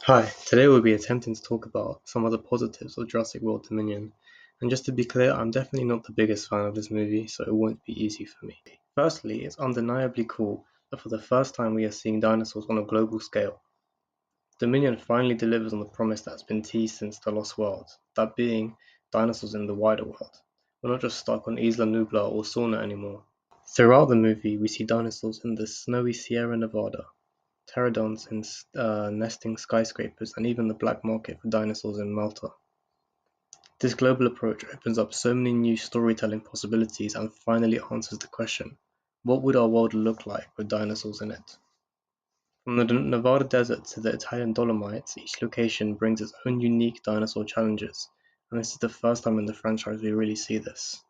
Hi, today we'll be attempting to talk about some of the positives of Jurassic World Dominion. And just to be clear, I'm definitely not the biggest fan of this movie, so it won't be easy for me. Firstly, it's undeniably cool that for the first time we are seeing dinosaurs on a global scale. Dominion finally delivers on the promise that's been teased since The Lost World, that being dinosaurs in the wider world. We're not just stuck on Isla Nublar or Sauna anymore. Throughout the movie, we see dinosaurs in the snowy Sierra Nevada, pterodons in nesting skyscrapers, and even the black market for dinosaurs in Malta. This global approach opens up so many new storytelling possibilities and finally answers the question, what would our world look like with dinosaurs in it? From the Nevada desert to the Italian Dolomites, each location brings its own unique dinosaur challenges, and this is the first time in the franchise we really see this.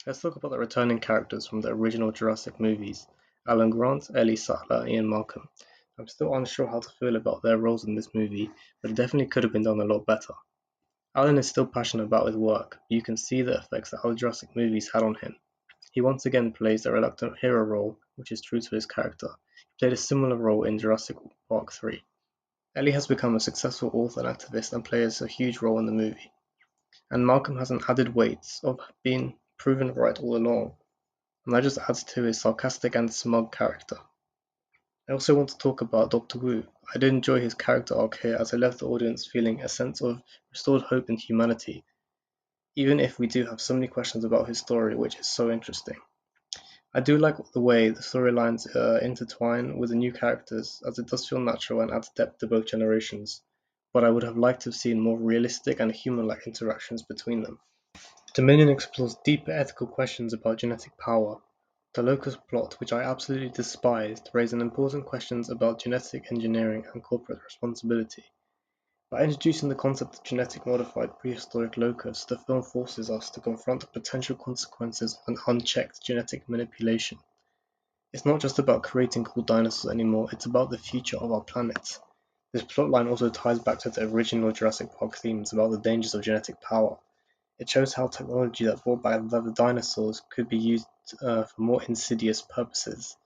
Let's talk about the returning characters from the original Jurassic movies: Alan Grant, Ellie Sattler, and Ian Malcolm. I'm still unsure how to feel about their roles in this movie, but it definitely could have been done a lot better. Alan is still passionate about his work, but you can see the effects that other Jurassic movies had on him. He once again plays the reluctant hero role, which is true to his character. He played a similar role in Jurassic Park 3. Ellie has become a successful author and activist and plays a huge role in the movie. And Malcolm has an added weight of being proven right all along, and that just adds to his sarcastic and smug character. I also want to talk about Doctor Wu. I did enjoy his character arc here as it left the audience feeling a sense of restored hope in humanity, even if we do have so many questions about his story, which is so interesting. I do like the way the storylines intertwine with the new characters, as it does feel natural and adds depth to both generations, but I would have liked to have seen more realistic and human-like interactions between them. Dominion explores deeper ethical questions about genetic power. The Locust plot, which I absolutely despised, raised important questions about genetic engineering and corporate responsibility. By introducing the concept of genetic modified prehistoric locusts, the film forces us to confront the potential consequences of an unchecked genetic manipulation. It's not just about creating cool dinosaurs anymore, it's about the future of our planet. This plotline also ties back to the original Jurassic Park themes about the dangers of genetic power. It shows how technology that brought back the dinosaurs could be used for more insidious purposes.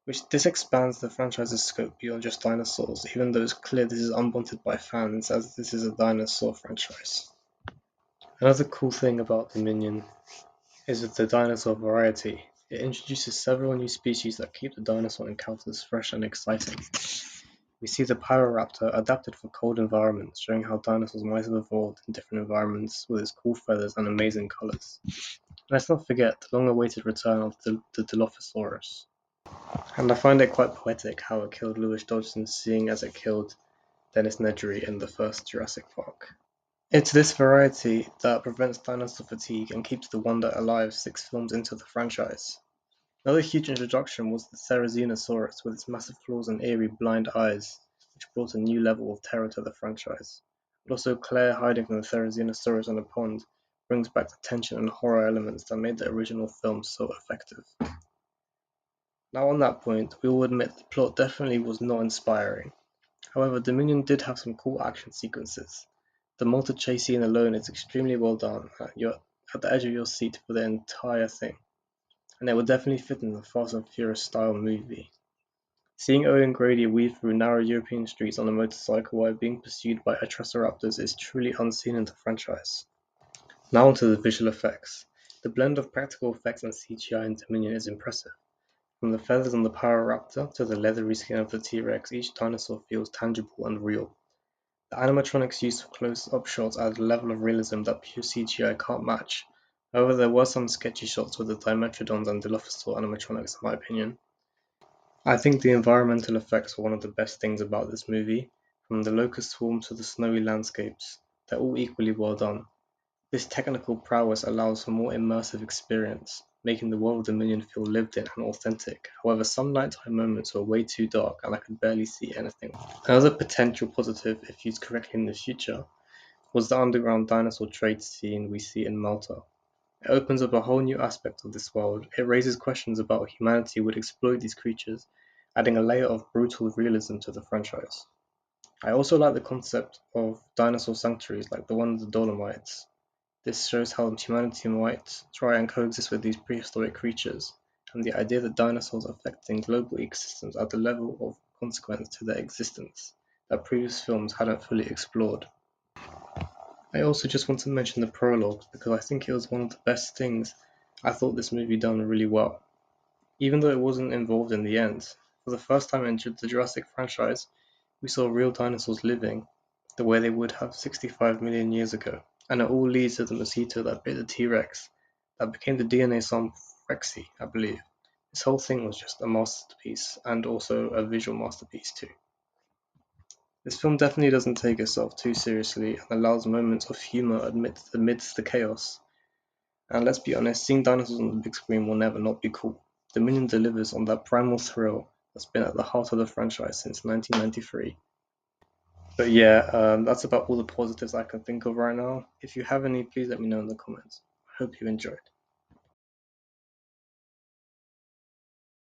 Which this expands the franchise's scope beyond just dinosaurs, even though it's clear this is unwanted by fans as this is a dinosaur franchise. Another cool thing about Dominion is with the dinosaur variety. It introduces several new species that keep the dinosaur encounters fresh and exciting. We see the Pyroraptor adapted for cold environments, showing how dinosaurs might have evolved in different environments with its cool feathers and amazing colors. Let's not forget the long-awaited return of the Dilophosaurus. And I find it quite poetic how it killed Lewis Dodgson, seeing as it killed Dennis Nedry in the first Jurassic Park. It's this variety that prevents dinosaur fatigue and keeps the wonder alive 6 films into the franchise. Another huge introduction was the Therizinosaurus with its massive claws and eerie blind eyes, which brought a new level of terror to the franchise. But also Claire hiding from the Therizinosaurus in a pond brings back the tension and horror elements that made the original film so effective. Now on that point, we will admit the plot definitely was not inspiring. However, Dominion did have some cool action sequences. The Malta chase scene alone is extremely well done, you're at the edge of your seat for the entire thing, and it would definitely fit in a Fast and Furious style movie. Seeing Owen Grady weave through narrow European streets on a motorcycle while being pursued by Atrociraptors is truly unseen in the franchise. Now onto the visual effects. The blend of practical effects and CGI in Dominion is impressive. From the feathers on the Pyroraptor to the leathery skin of the T-Rex, each dinosaur feels tangible and real. The animatronics used for close-up shots add a level of realism that pure CGI can't match. However, there were some sketchy shots with the Dimetrodons and Dilophosaur animatronics in my opinion. I think the environmental effects are one of the best things about this movie. From the locust swarms to the snowy landscapes, they're all equally well done. This technical prowess allows for more immersive experience, making the world of Dominion feel lived in and authentic. However, some nighttime moments were way too dark and I could barely see anything. Another potential positive, if used correctly in the future, was the underground dinosaur trade scene we see in Malta. It opens up a whole new aspect of this world. It raises questions about how humanity would exploit these creatures, adding a layer of brutal realism to the franchise. I also like the concept of dinosaur sanctuaries like the one in the Dolomites. This shows how humanity might try and coexist with these prehistoric creatures, and the idea that dinosaurs affecting global ecosystems add a level of consequence to their existence. that previous films hadn't fully explored. I also just want to mention the prologue because I think it was one of the best things I thought this movie done really well. Even though it wasn't involved in the end, for the first time in the Jurassic franchise, we saw real dinosaurs living the way they would have 65 million years ago, and it all leads to the mosquito that bit the T-Rex, that became the DNA sample Rexy, I believe. This whole thing was just a masterpiece, and also a visual masterpiece too. This film definitely doesn't take itself too seriously and allows moments of humor amidst the chaos. And let's be honest, seeing dinosaurs on the big screen will never not be cool. Dominion delivers on that primal thrill that's been at the heart of the franchise since 1993. But yeah, that's about all the positives I can think of right now. If you have any, please let me know in the comments. I hope you enjoyed.